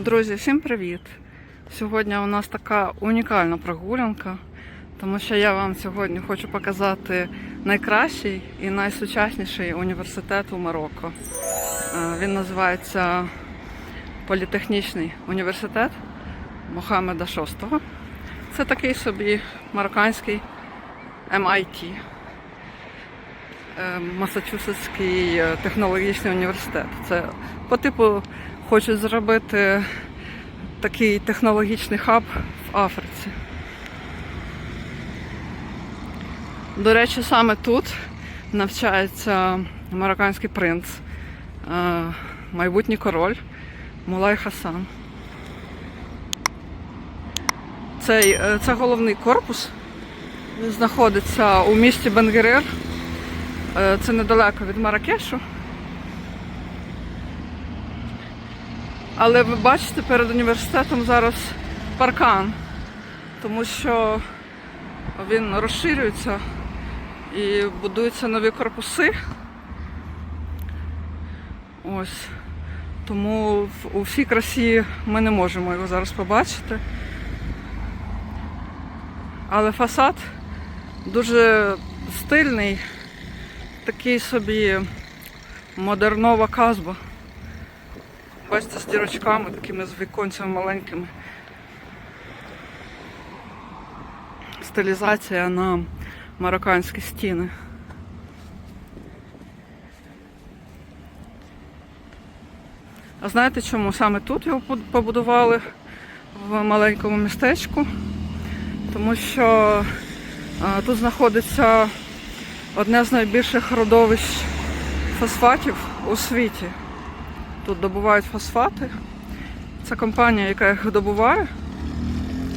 Друзі, всім привіт! Сьогодні у нас така унікальна прогулянка, тому що я вам сьогодні хочу показати найкращий і найсучасніший університет у Марокко. Він називається Політехнічний університет Мохаммеда VI. Це такий собі марокканський MIT, Масачусетський технологічний університет. Це по типу хочуть зробити такий технологічний хаб в Африці. До речі, саме тут навчається марокканський принц, майбутній Мулай Хасан. Це головний корпус, знаходиться у місті Бенгерер, це недалеко від Маракешу. Але ви бачите, перед університетом зараз паркан, тому що він розширюється і будуються нові корпуси. Ось. Тому у всій красі ми не можемо його зараз побачити. Але фасад дуже стильний, такий собі модернова казба. Бачите, з дірочками, такими з віконцями маленькими. Стилізація на марокканські стіни. А знаєте чому? Саме тут його побудували, в маленькому містечку. Тому що тут знаходиться одне з найбільших родовищ фосфатів у світі. Тут добувають фосфати. Це компанія, яка їх добуває,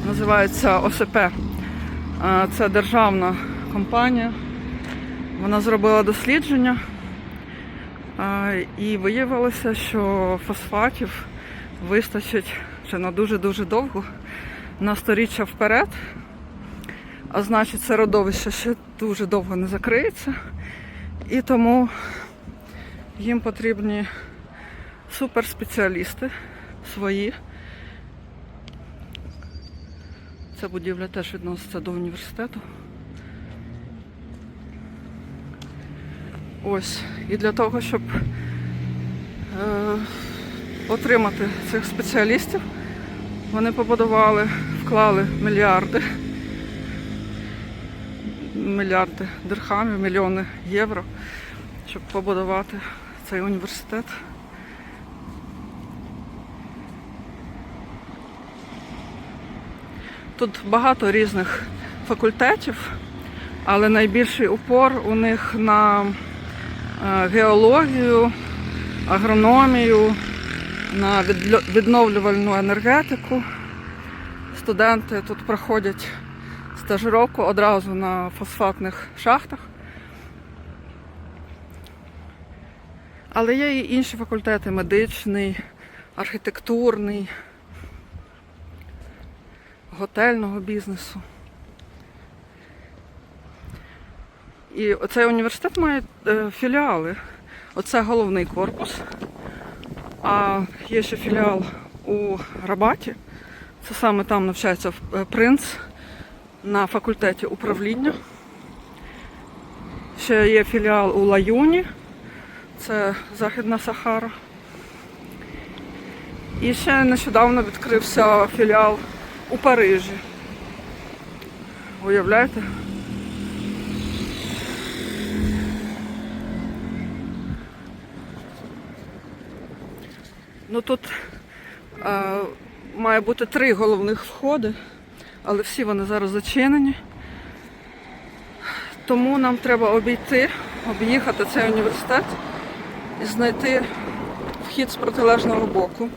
називається ОСП. Це державна компанія. Вона зробила дослідження і виявилося, що фосфатів вистачить вже на дуже-дуже довго, на сторіччя вперед. А значить, це родовище ще дуже довго не закриється. І тому їм потрібні суперспеціалісти свої. Ця будівля теж відноситься до університету. Ось. І для того, щоб отримати цих спеціалістів, вони побудували, вклали мільярди дирхамів, мільйони євро, щоб побудувати цей університет. Тут багато різних факультетів, але найбільший упор у них на геологію, агрономію, на відновлювальну енергетику. Студенти тут проходять стажировку одразу на фосфатних шахтах. Але є і інші факультети: медичний, архітектурний, готельного бізнесу. І цей університет має філіали. Оце головний корпус. А є ще філіал у Рабаті. Це саме там навчається принц на факультеті управління. Ще є філіал у Лаюні. Це Західна Сахара. І ще нещодавно відкрився філіал у Парижі. Уявляєте? Ну тут має бути 3 головних входи, але всі вони зараз зачинені. Тому нам треба об'їхати цей університет і знайти вхід з протилежного боку.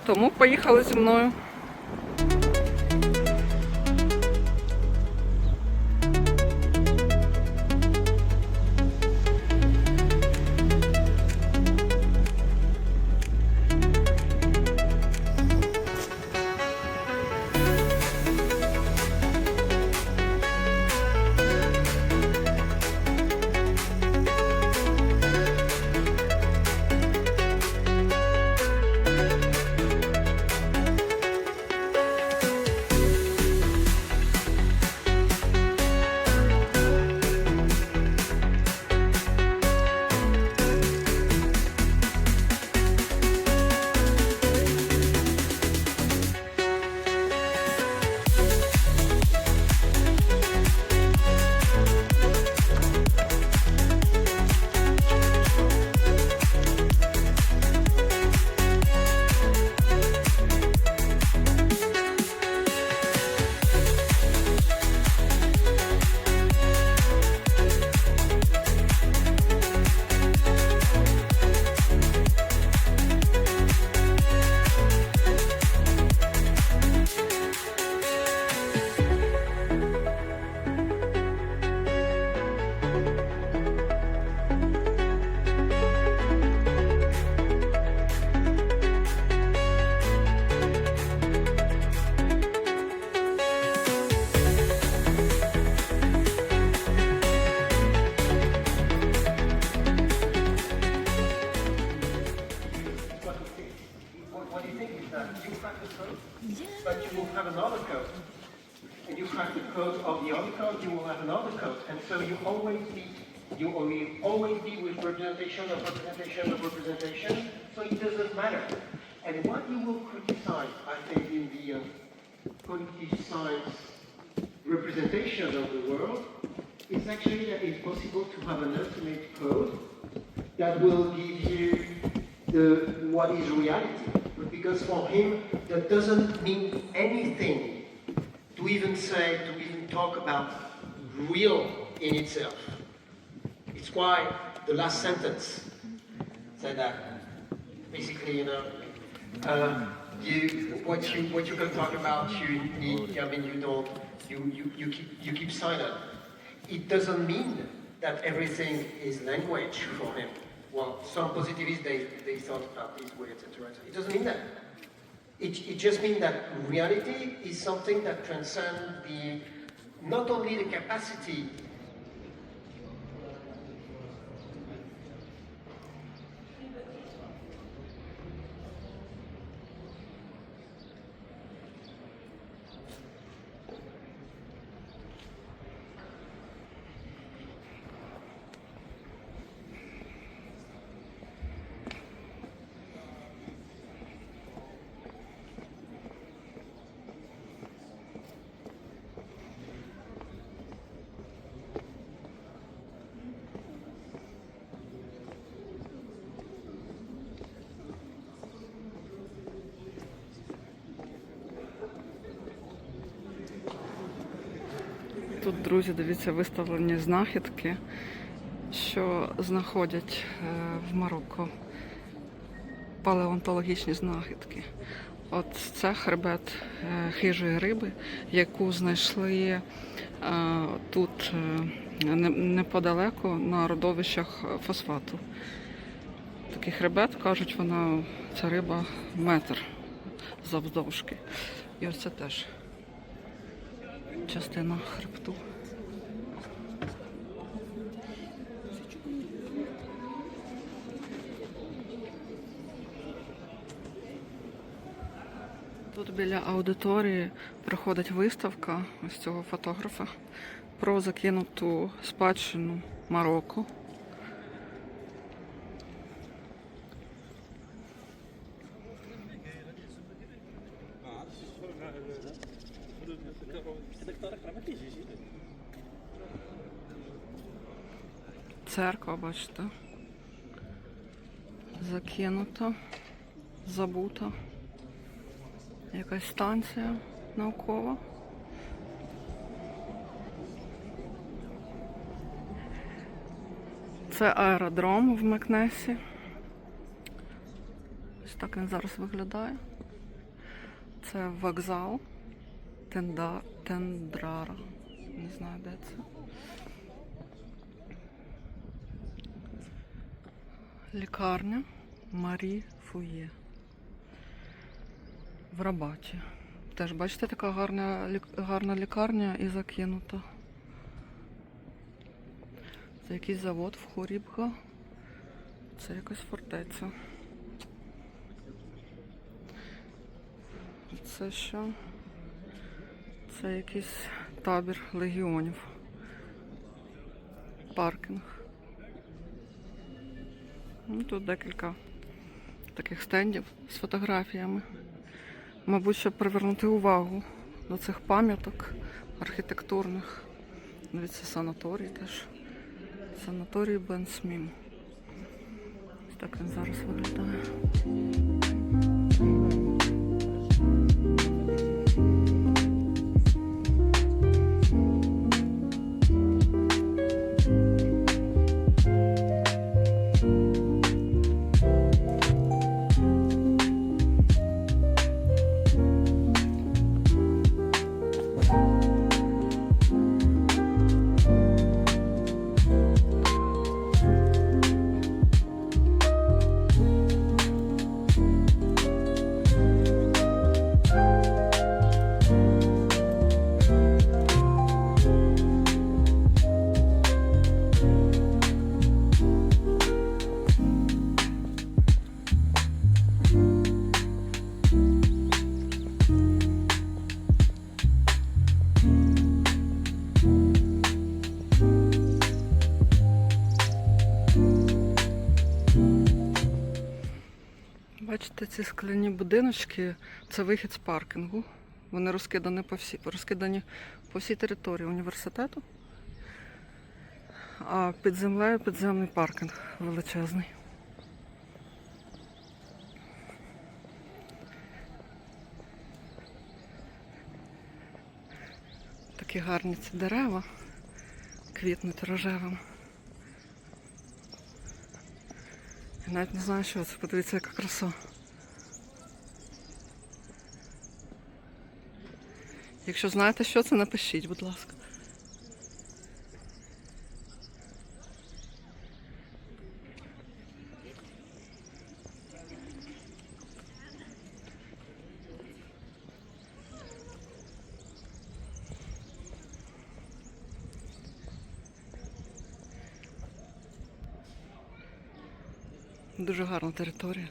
Тому поїхали зі мною. code, but you will have another code. And you crack the code of the other code, you will have another code. And so you will always be with representation of representation of representation, so it doesn't matter. And what you will criticize, I think, in the cognitive science representation of the world is actually that it's possible to have an ultimate code that will give you what is reality. But because for him, that doesn't mean anything to even talk about real in itself. It's why the last sentence said that basically, what you can talk about, you keep silent. It doesn't mean that everything is language for him. Well, some positivists, they thought about this way, etc. It doesn't mean that. It just means that reality is something that transcends not only the capacity Тут, друзі, дивіться, виставлені знахідки, що знаходять в Марокко. Палеонтологічні знахідки. От це хребет хижої риби, яку знайшли тут неподалеку на родовищах фосфату. Такий хребет, кажуть, ця риба метр завдовжки. І ось це теж частина хребту. Тут біля аудиторії проходить виставка ось цього фотографа про закинуту спадщину Марокко. Церква, бачите, закинута, забута. Якась станція наукова. Це аеродром в Мекнесі. Ось так він зараз виглядає. Це вокзал Тендрара. Не знаю, де це. Лікарня Марі Фує. В Рабаті. Теж, бачите, така гарна лікарня і закинута. Це якийсь завод в Хорібга. Це якась фортеця. Це що? Це якийсь табір легіонів. Паркінг. Тут декілька таких стендів з фотографіями. Мабуть, щоб привернути увагу до цих пам'яток архітектурних. Навіть це санаторій теж. Санаторій Бен Смім. Так він зараз виглядає. Бачите, ці скляні будиночки – це вихід з паркінгу. Вони розкидані по всій території університету. А під землею підземний паркінг величезний. Такі гарні ці дерева, квітнуть рожевим. Я навіть не знаю, що це. Подивіться, яка краса. Якщо знаєте, що це, напишіть, будь ласка. Дуже гарна територія.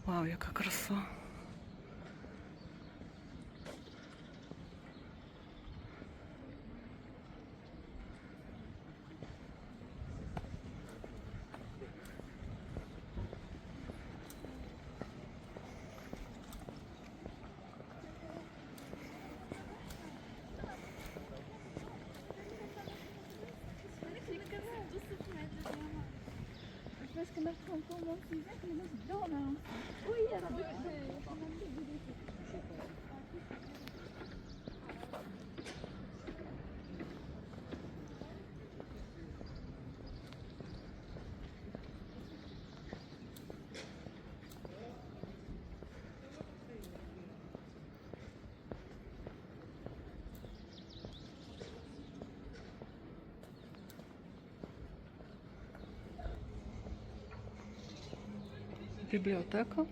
Вау, яка краса. Parce que notre concours m'en mais nous donne. Oui, elle a Бібліотека.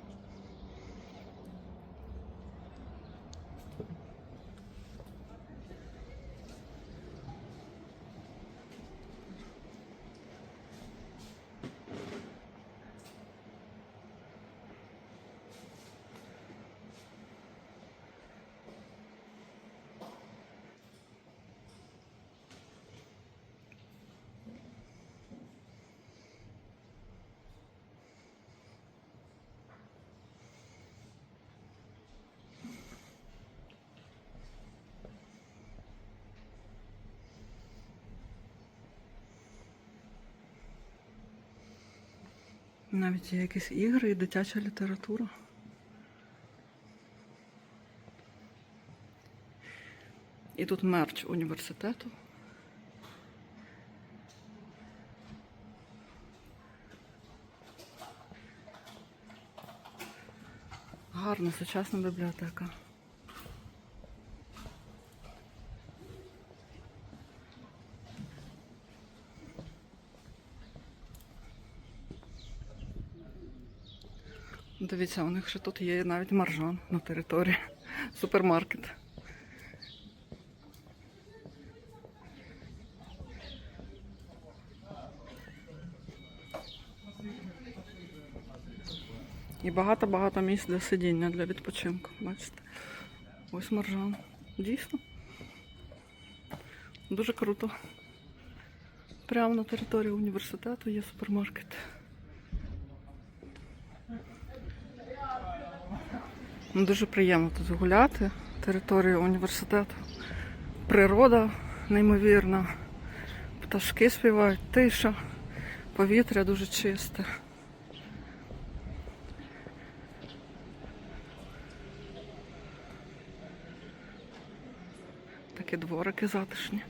Навіть є якісь ігри і дитяча література. І тут мерч університету. Гарна сучасна бібліотека. Дивіться, у них ще тут є навіть маржан на території. Супермаркет. І багато-багато місць для сидіння, для відпочинку. Бачите? Ось маржан. Дійсно. Дуже круто. Прямо на території університету є супермаркет. Дуже приємно тут гуляти. Територія університету. Природа неймовірна. Пташки співають, тиша. Повітря дуже чисте. Такі дворики затишні.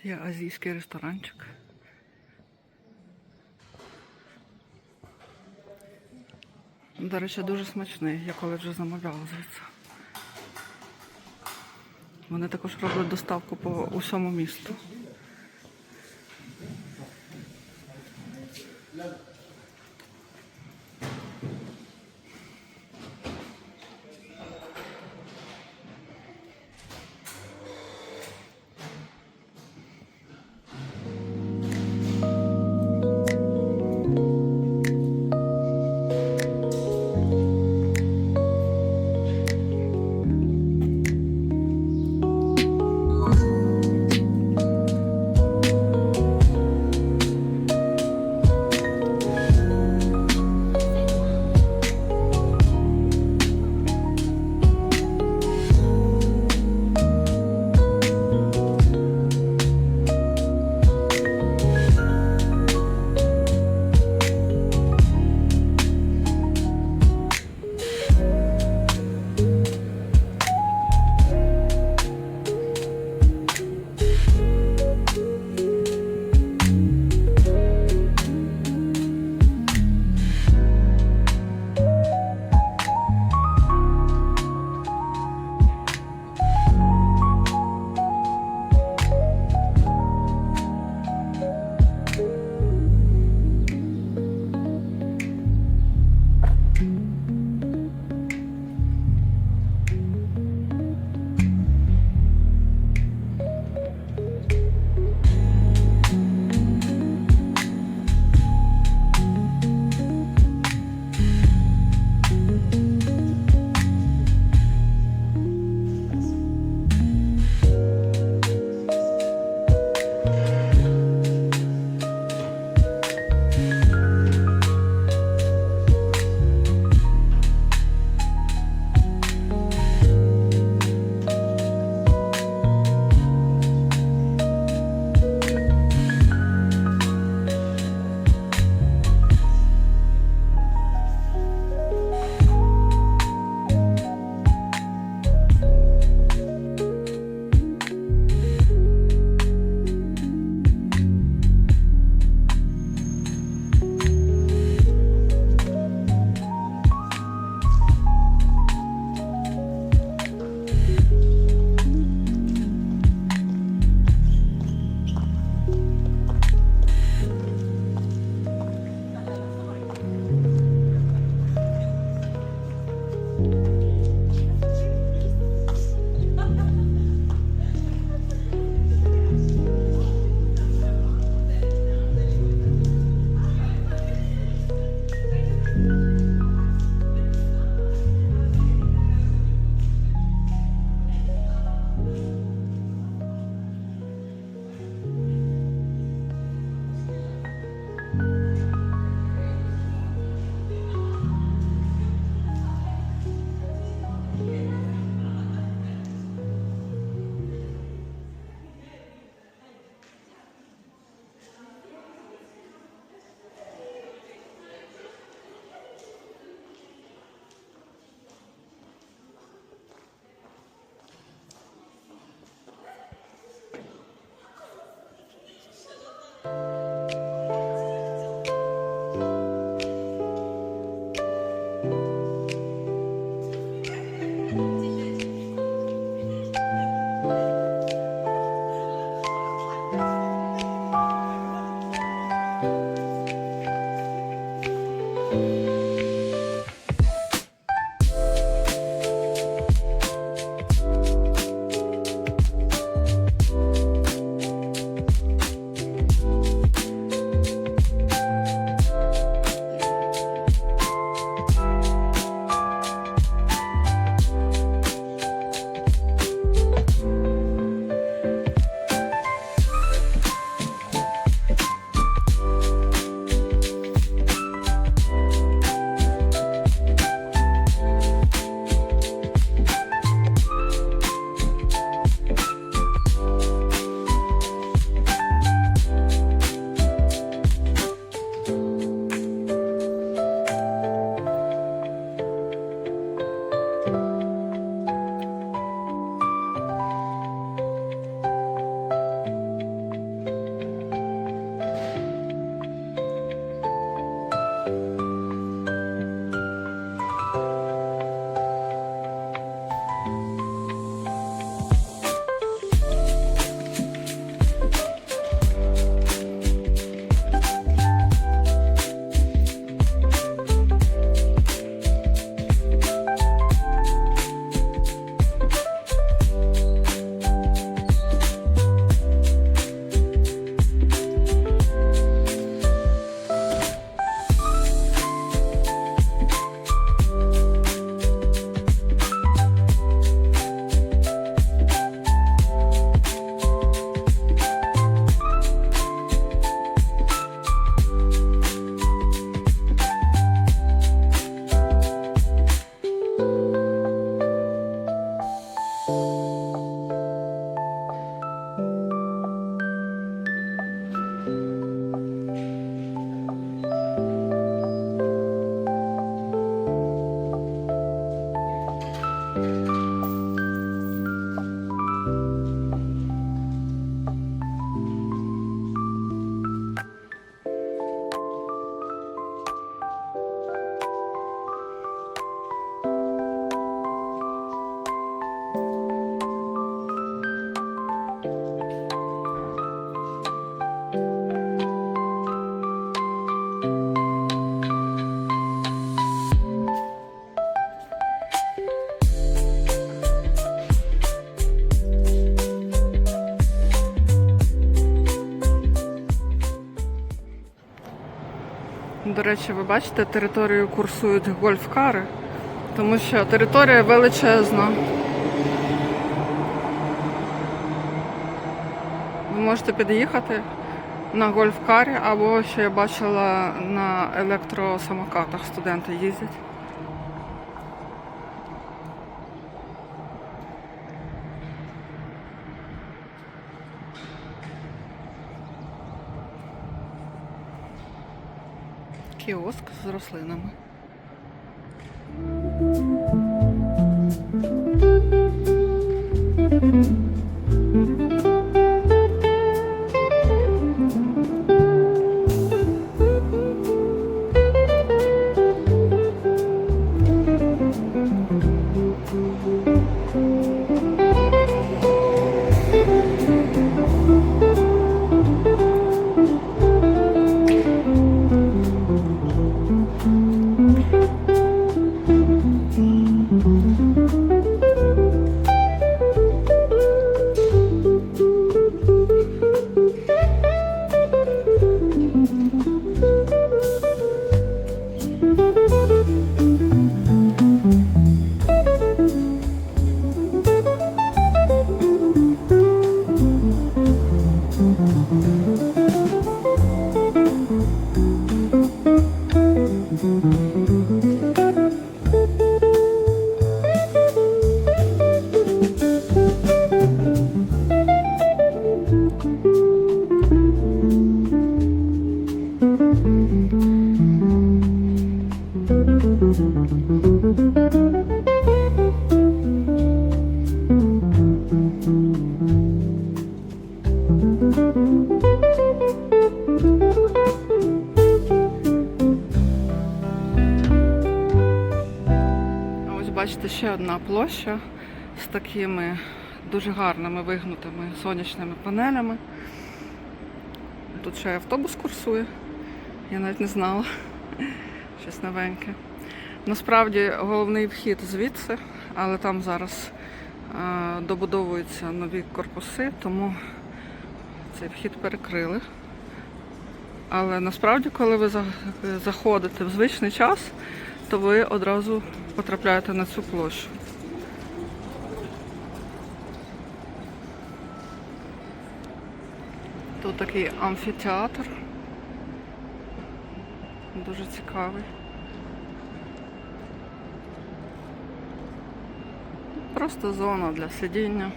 Є азійський ресторанчик. До речі, дуже смачний. Я коли вже замовляла звідси. Вони також роблять доставку по усьому місту. До речі, ви бачите, територію курсують гольф-кари, тому що територія величезна. Ви можете під'їхати на гольф-карі, або ще я бачила на електросамокатах студенти їздять. Кіоск з рослинами. Бачите, ще одна площа з такими дуже гарними вигнутими сонячними панелями. Тут ще й автобус курсує. Я навіть не знала. Щось новеньке. Насправді головний вхід звідси, але там зараз добудовуються нові корпуси, тому цей вхід перекрили. Але насправді, коли ви заходите в звичний час, то ви одразу потрапляєте на цю площу. Тут такий амфітеатр. Дуже цікавий. Просто зона для сидіння.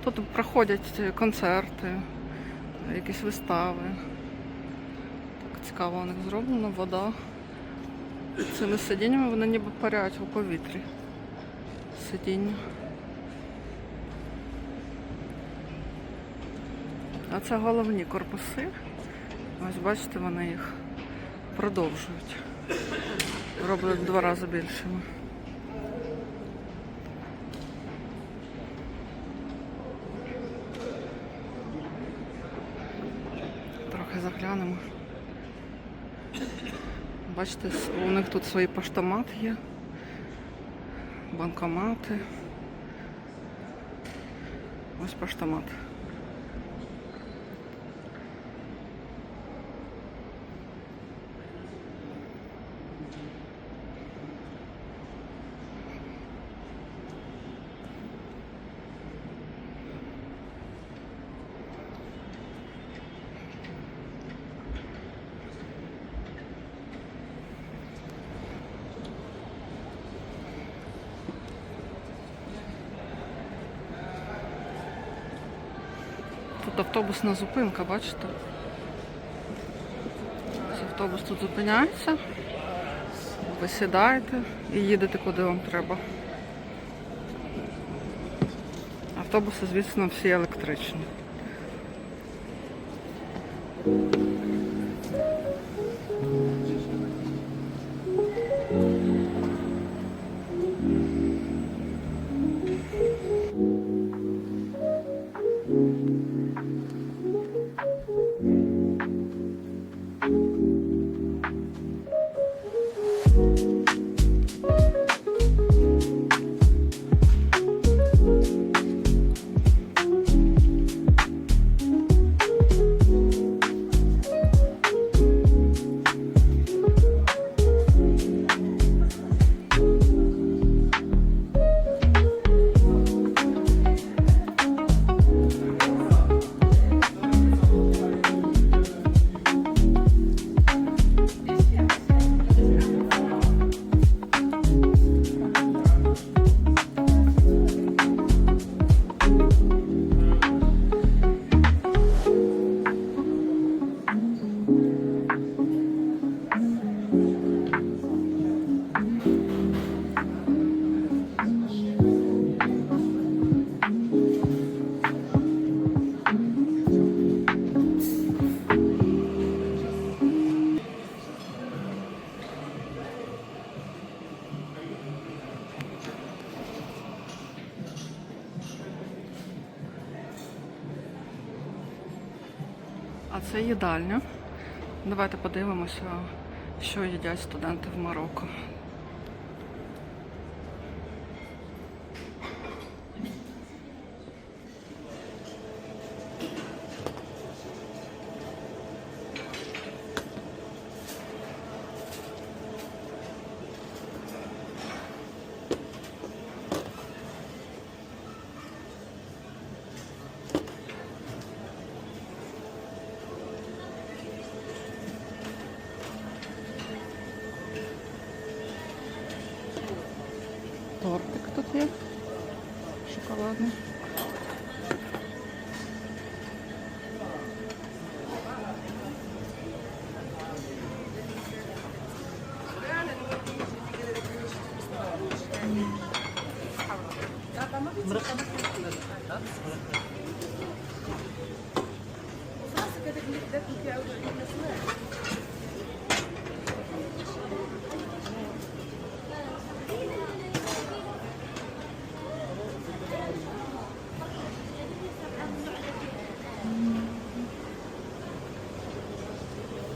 Тут проходять концерти, якісь вистави. Так цікаво у них зроблено, вода. Цими сидіннями вони ніби парять у повітрі. Сидіння. А це головні корпуси. Ось бачите, вони їх продовжують. Роблять в 2 рази більшими. Трохи заглянемо. Бачите, у них тут свої поштомати є, банкомати. Ось поштомат. Тут автобусна зупинка, бачите? Ось автобус тут зупиняється, ви сідаєте і їдете куди вам треба. Автобуси, звісно, всі електричні. А це їдальня. Давайте подивимося, що їдять студенти в Марокко. Тортик тут є. Шоколадний.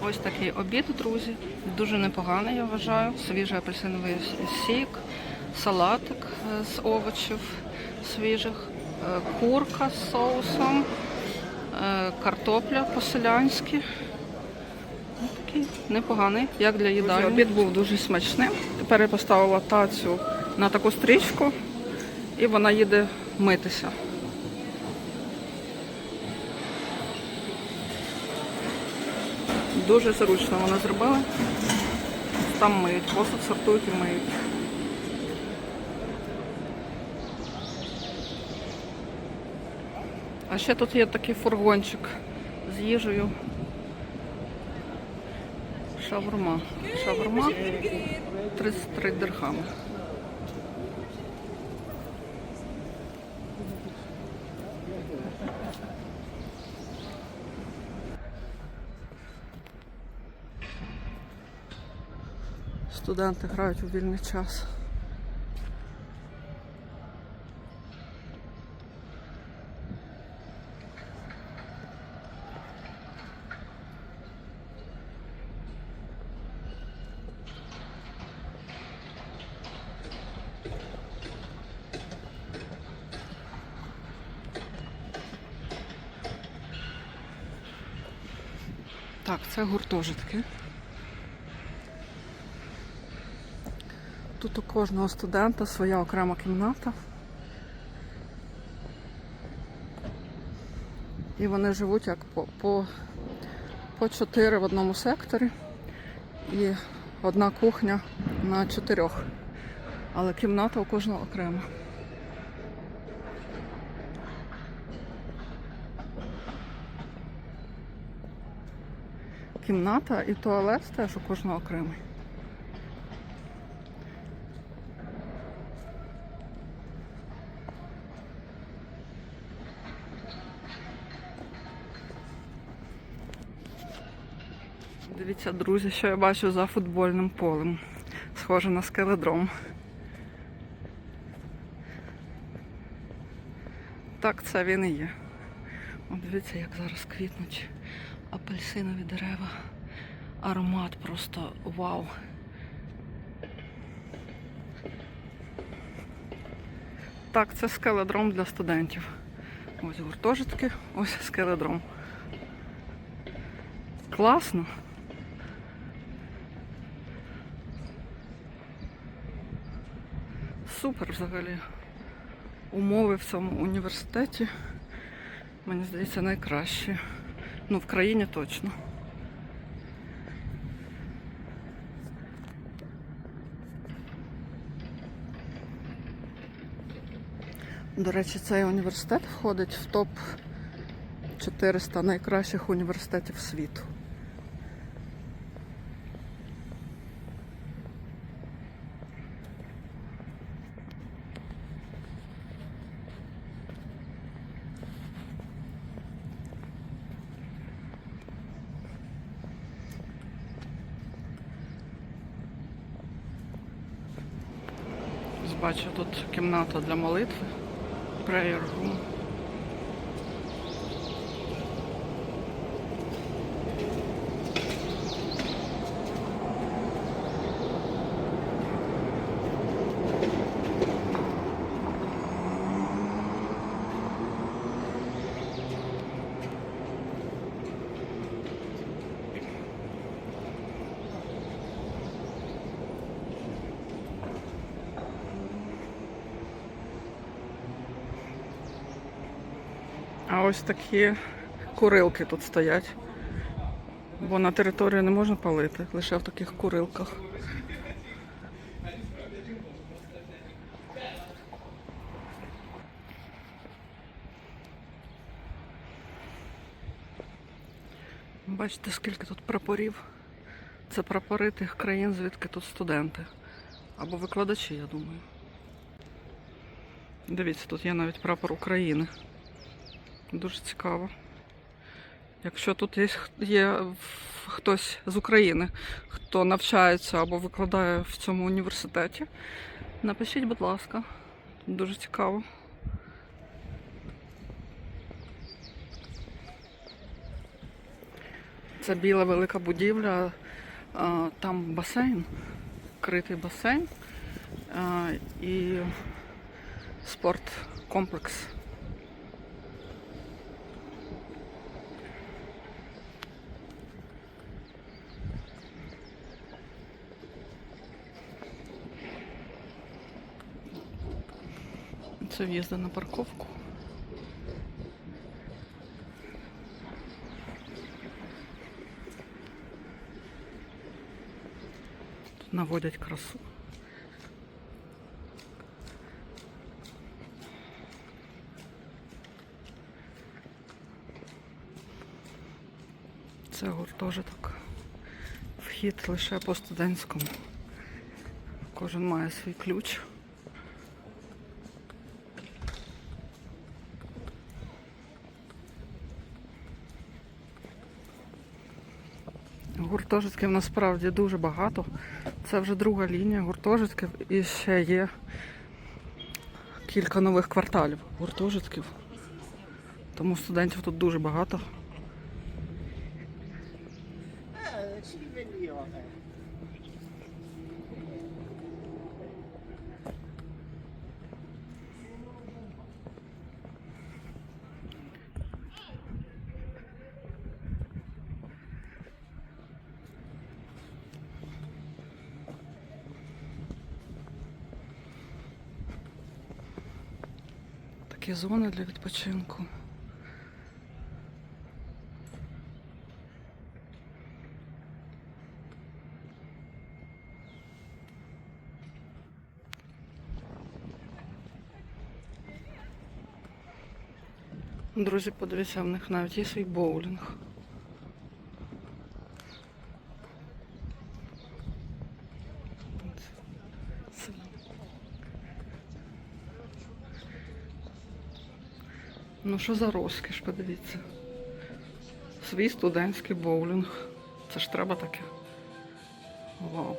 Ось такий обід, друзі. Дуже непоганий, я вважаю. Свіжий апельсиновий сік, салатик з овочів свіжих, курка з соусом, картопля по-селянськи. Такий непоганий, як для їдальні. Обід був дуже смачним. Тепер я поставила тацю на таку стрічку і вона їде митися. Дуже зручно вони зробили. Там миють, посуд сортують і миють. А ще тут є такий фургончик з їжею. Шаурма. Шаурма 33 дирхами. Студенти грають у вільний час. Так, це гуртожитки. Тут у кожного студента своя окрема кімната. І вони живуть як по 4 в одному секторі. І одна кухня на 4. Але кімната у кожного окрема. Кімната і туалет теж у кожного окремий. Дивіться, друзі, що я бачу за футбольним полем. Схоже на скеледром. Так, це він і є. От дивіться, як зараз квітнуть апельсинові дерева. Аромат просто вау. Так, це скеледром для студентів. Ось гуртожитки, ось скеледром. Класно. Супер взагалі. Умови в цьому університеті, мені здається, найкращі. Ну, в країні точно. До речі, цей університет входить в топ 400 найкращих університетів світу. Бачу, тут кімната для молитви. Prayer room. А ось такі курилки тут стоять. Бо на території не можна палити, лише в таких курилках. Бачите, скільки тут прапорів. Це прапори тих країн, звідки тут студенти. Або викладачі, я думаю. Дивіться, тут є навіть прапор України. Дуже цікаво. Якщо тут є хтось з України, хто навчається або викладає в цьому університеті, напишіть, будь ласка. Дуже цікаво. Це біла велика будівля, там басейн, критий басейн і спорткомплекс. Це в'їзди на парковку. Тут наводять красу. Це гуртожиток. Вхід лише по студентському. Кожен має свій ключ. Гуртожитків насправді дуже багато. Це вже друга лінія гуртожитків і ще є кілька нових кварталів гуртожитків. Тому студентів тут дуже багато. Такі зони для відпочинку. Друзі, подивіться, в них навіть є свій боулінг. Ну що за розкіш, подивіться. Свій студентський боулінг. Це ж треба таке. Вау.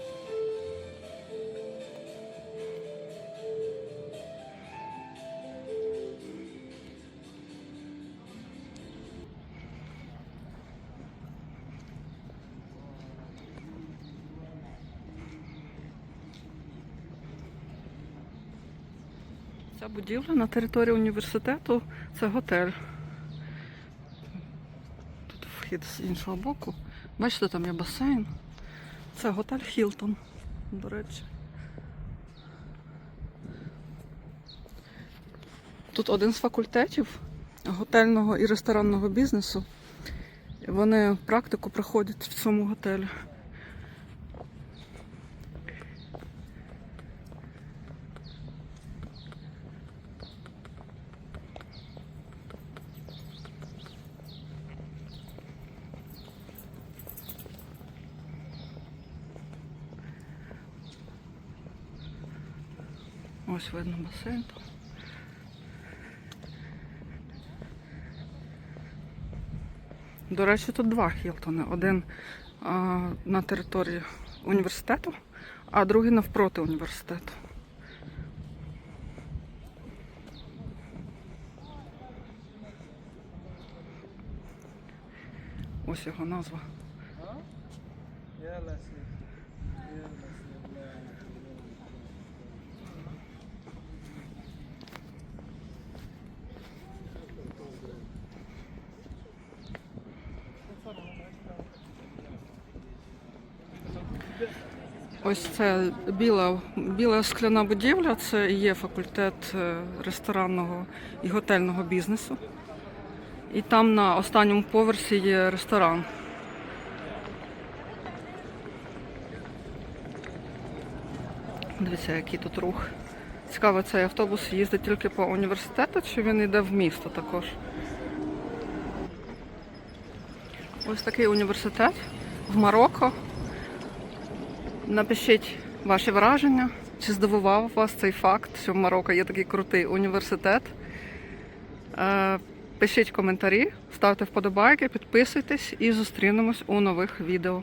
Ця будівля на території університету – це готель. Тут вхід з іншого боку. Бачите, там є басейн. Це готель Хілтон, до речі. Тут один з факультетів готельного і ресторанного бізнесу. Вони практику проходять в цьому готелі. Ось видно басейн. До речі, тут два Хілтони. Один на території університету, а другий навпроти університету. Ось його назва. Ось це біла скляна будівля, це і є факультет ресторанного і готельного бізнесу. І там на останньому поверсі є ресторан. Дивіться, який тут рух. Цікаво, цей автобус їздить тільки по університету, чи він йде в місто також? Ось такий університет в Марокко. Напишіть ваші враження, чи здивував вас цей факт, що в Марокко є такий крутий університет. Пишіть коментарі, ставте вподобайки, підписуйтесь і зустрінемось у нових відео.